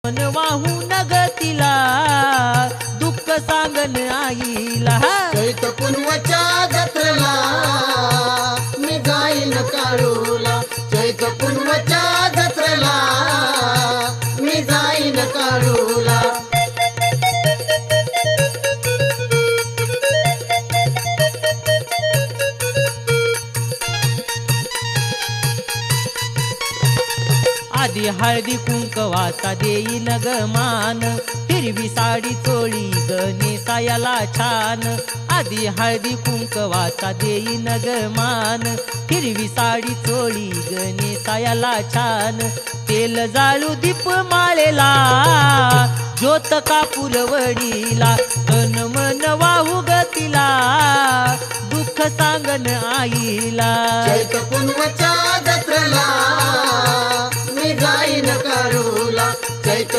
मन वाहून गतीला दुःख सांगन आईला चैत पुनवच्या जत्रेला मी जाईन काळूला चैत पुनवच्या जत्रेला मी जाईन काळूला आधी हळदी कुंकवाचा देईन ग मान हिरवी साडी चोळी ग नेसायाला छान आधी हळदी कुंकवाचा देईन ग मान हिरवी साडी चोळी ग नेसायाला छान तेल जाळू दीप माळेला ज्योत कापूरवडीला तन मन वाहू गतीला दुःख सांगन आईला चैत पुनवच्या जत्रेला मी जाईन काळूला चैत